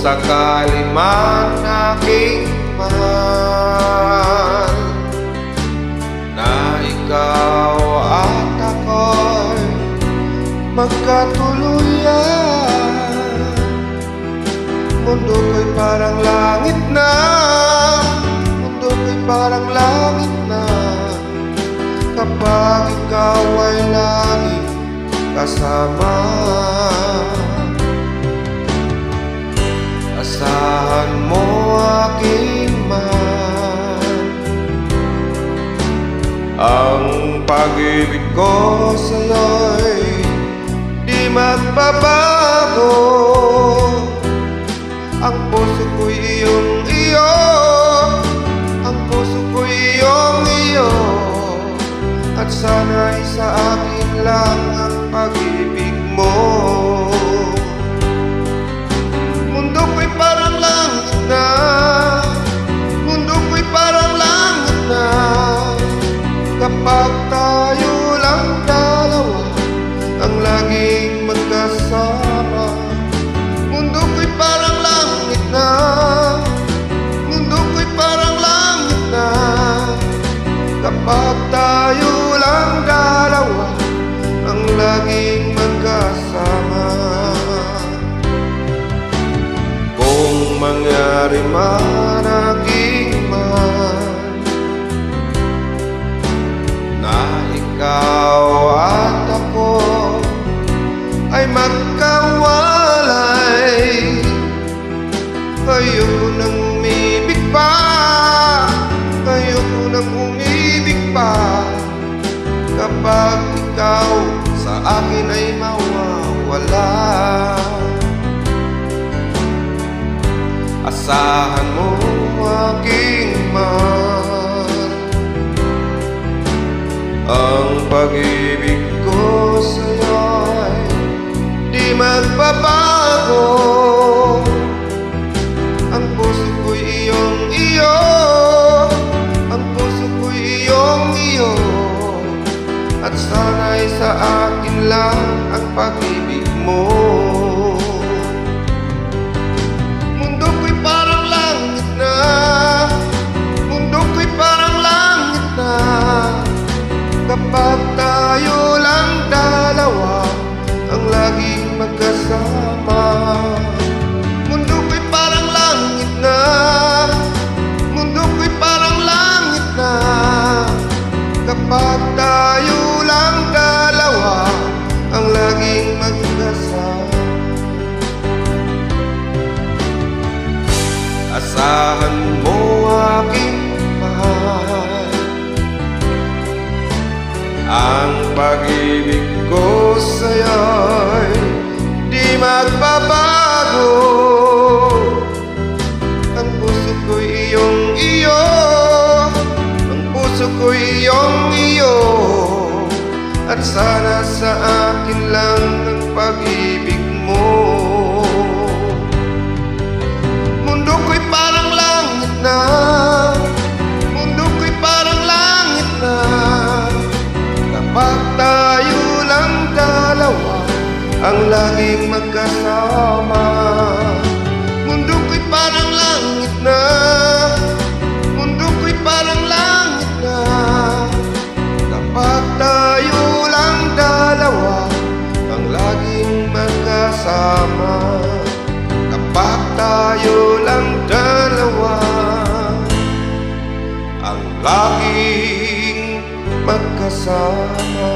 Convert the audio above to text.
sakali man aking mahal, na ikaw at ako'y magkatuluyan. Mundo ko'y parang langit na, mundo ko'y parang langit na, kapag ikaw ay laging kasama. Asahan mo aking mahal, ang pag-ibig ko sa'yo'y di magbabago. Ang puso ko'y iyong iyo, ang puso ko'y iyong iyo, at sana'y sa akin lang ang pag-ibig mo. Mundo ko'y parang langit na, mundo ko'y parang langit na, kapag tayo lang dalawa ang laging magkasama. Mundo ko'y parang langit na, mundo ko'y parang langit na, kapag tayo lang dalawa ang laging magkasama. Kung mangyari man aking mahal, na ikaw at ako ay magkawalay, ayoko nang umibig pa, ayoko nang umibig pa, kapag ikaw sa akin ay mawawala. Asahan mo aking mahal, ang pag-ibig ko sa'yo'y di magbabago. Ang puso ko'y iyong iyo, ang puso ko'y iyong iyo, at sana'y sa akin lang ang pag-ibig mo. Mundo ko'y parang langit na, mundo ko'y parang langit na, kapag tayo lang dalawa ang laging magkasama. Mundo ko'y parang langit na, mundo ko'y parang langit na, kapag tayo lang dalawa ang laging magkasama. Asahan mo aking mahal, ang pag-ibig ko sa'yo'y di magbabago. Ang puso ko'y iyong iyo, ang puso ko'y iyong iyo, at sana sa akin lang ang pag-ibig mo. Mundo ko'y parang langit na, mundo ko'y parang langit na, kapag tayo lang dalawa ang laging magkasama. Mundo ko'y parang langit na, mundo ko'y parang langit na, kapag tayo lang dalawa ang laging magkasama. Kapag tayo lang dalawa ang laging magkasama.